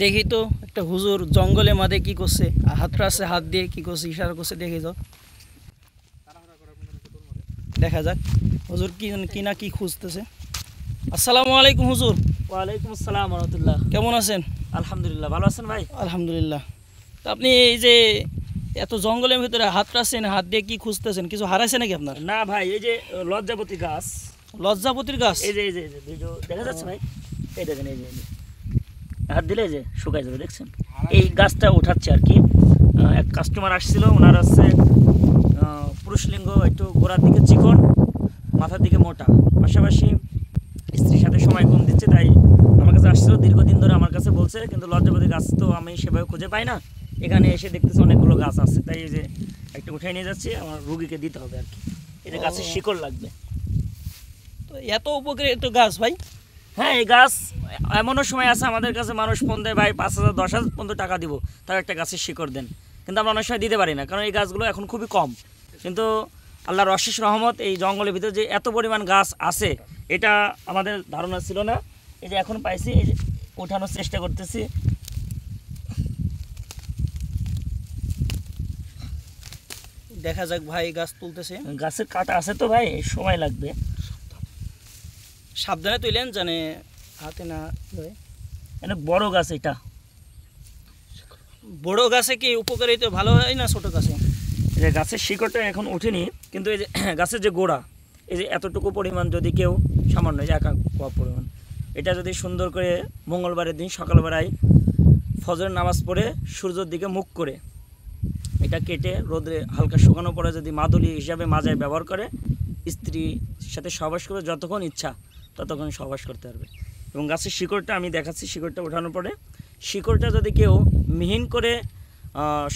দেখি তো একটা হুজুর জঙ্গলের মাঝে কি করছে, হাতটা আছে, হাত দিয়ে কি করছে, ইশারা করছে, দেখি তো, দেখা যাক হুজুর কি কি না কি খুঁজতেছে। আসসালামু আলাইকুম হুজুর। ওয়ালাইকুম আসসালাম রহমতুল্লাহ। কেমন আছেন? আলহামদুলিল্লাহ, ভালো আছেন ভাই? আলহামদুলিল্লাহ। তো আপনি এই যে এত জঙ্গলের ভিতরে হাত রাখছেন, হাত দিয়ে কি খুঁজতেছেন? কিছু হারাইছে নাকি আপনার? না ভাই, এই যে লজ্জাপতি গাছ, লজ্জাপতির গাছ? এই যে ভিডিও দেখা যাচ্ছে ভাই, এই দেখেন, এই যে হাত দিলে এই যে শুকাই যাবে, দেখছেন? এই গাছটা উঠাচ্ছে আর কি। এক কাস্টমার আসছিল, ওনার হচ্ছে পুরুষলিঙ্গ একটু গোড়ার দিকে চিকন, মাথার দিকে মোটা, পাশাপাশি স্ত্রীর সাথে সময় কম দিচ্ছে, তাই আমার কাছে আসছিল। দীর্ঘদিন ধরে আমার কাছে বলছে, কিন্তু লজ্জাপতি গাছ তো আমি সেভাবে খুঁজে পাই না। এখানে এসে দেখতেছি অনেকগুলো গাছ আছে, তাই এই যে একটা উঠাই নিয়ে যাচ্ছি, আমার রুগীকে দিতে হবে আর কি। এই যে গাছের শিকড় লাগবে। তো এত উপকৃত গাছ ভাই? হ্যাঁ, এই গাছ এমনও সময় আছে আমাদের কাছে মানুষ ফোন দেয়, ভাই 5,000 10,000 পর্যন্ত টাকা দিব, তাও একটা গাছের শিকড় দেন, কিন্তু আমরা অনেক সময় দিতে পারি না, কারণ এই গাছগুলো এখন খুবই কম। কিন্তু আল্লাহর অশেষ রহমত, এই জঙ্গলের ভিতরে যে এত পরিমাণ গাছ আছে এটা আমাদের ধারণা ছিল না। এই যে এখন পাইছি, এই যে ওঠানোর চেষ্টা করতেছি। দেখা যাক ভাই, গাছ তুলতেছে। গাছের কাটা আছে তো ভাই, সময় লাগবে। সাবধানে তুলেন, জানে হাতে না ধরে। অনেক বড় গাছ এটা। বড় গাছে কি উপকারিতা ভালো হয় না ছোট গাছে? এই যে গাছের শিকড়টা এখন ওঠেনি, কিন্তু এই যে গাছের যে গোড়া, এই যে এতটুকু পরিমাণ, যদি কেউ সামান্য একা পরিমাণ, এটা যদি সুন্দর করে মঙ্গলবারের দিন সকালবেলায় ফজরের নামাজ পড়ে সূর্যের দিকে মুখ করে এটা কেটে রোদে হালকা শুকানোর পরে যদি মাদুলি হিসাবে মাজায় ব্যবহার করে, স্ত্রীর সাথে সহবাস করে যতক্ষণ ইচ্ছা ততক্ষণ সহবাস করতে পারবে। এবং গাছের শিকড়টা আমি দেখাচ্ছি, শিকড়টা ওঠানোর পরে শিকড়টা যদি কেউ মিহিন করে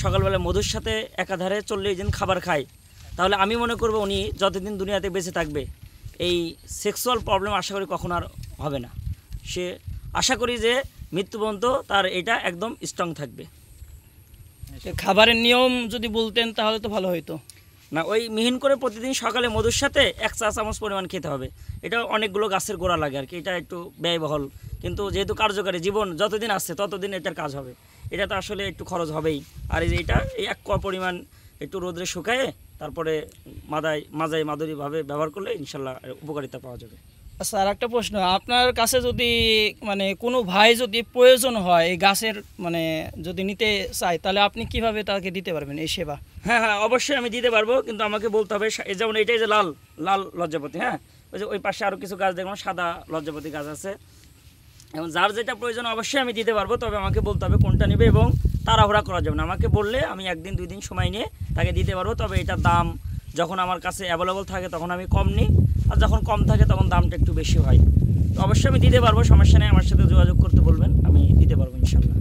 সকালবেলা মধুর সাথে একাধারে 40 দিন খাবার খায়, তাহলে আমি মনে করব উনি যতদিন দুনিয়াতে বেঁচে থাকবে এই সেক্সুয়াল প্রবলেম আশা করি কখনো আর হবে না। সে আশা করি যে মৃত্যু পর্যন্ত তার এটা একদম স্ট্রং থাকবে। খাবারের নিয়ম যদি বলতেন তাহলে তো ভালো হইতো। না, ওই মিহিন করে প্রতিদিন সকালে মধুর সাথে 1 চা চামচ পরিমাণ খেতে হবে। এটা অনেকগুলো গাছের গোড়া লাগে আর কি, এটা একটু ব্যয়বহুল, কিন্তু যেহেতু কার্যকারী, জীবন যতদিন আসছে ততদিন এটার কাজ হবে। এটা তো আসলে একটু খরচ হবেই। আর এই যে এটা এই 1 কোয়া পরিমাণ একটু রোদে শুকায়ে তারপরে মাজায় মাদুরিভাবে ব্যবহার করলে ইনশাল্লাহ উপকারিতা পাওয়া যাবে। আচ্ছা, আর একটা প্রশ্ন, আপনার কাছে যদি মানে কোনো ভাই যদি প্রয়োজন হয় এই গাছের মানে যদি নিতে চায়, তাহলে আপনি কিভাবে তাকে দিতে পারবেন এই সেবা? হ্যাঁ হ্যাঁ, অবশ্যই আমি দিতে পারবো, কিন্তু আমাকে বলতে হবে। যেমন এটাই যে লাল লাল লজ্জাপতি, হ্যাঁ, ওই যে ওই পাশে আরও কিছু গাছ দেখলাম সাদা লজ্জাপতি গাছ আছে। এবং যার যেটা প্রয়োজন অবশ্যই আমি দিতে পারবো, তবে আমাকে বলতে হবে কোনটা নেবে, এবং তাড়াহুড়া করা যাবে না। আমাকে বললে আমি 1 দিন 2 দিন সময় নিয়ে তাকে দিতে পারবো, তবে এটার দাম যখন আমার কাছে অ্যাভেলেবল থাকে তখন আমি কম নিই, আর যখন কম থাকে তখন দামটা একটু বেশি হয়। তো অবশ্যই আমি দিতে পারবো, সমস্যা নেই, আমার সাথে যোগাযোগ করতে বলবেন, আমি দিতে পারবো ইনশাল্লাহ।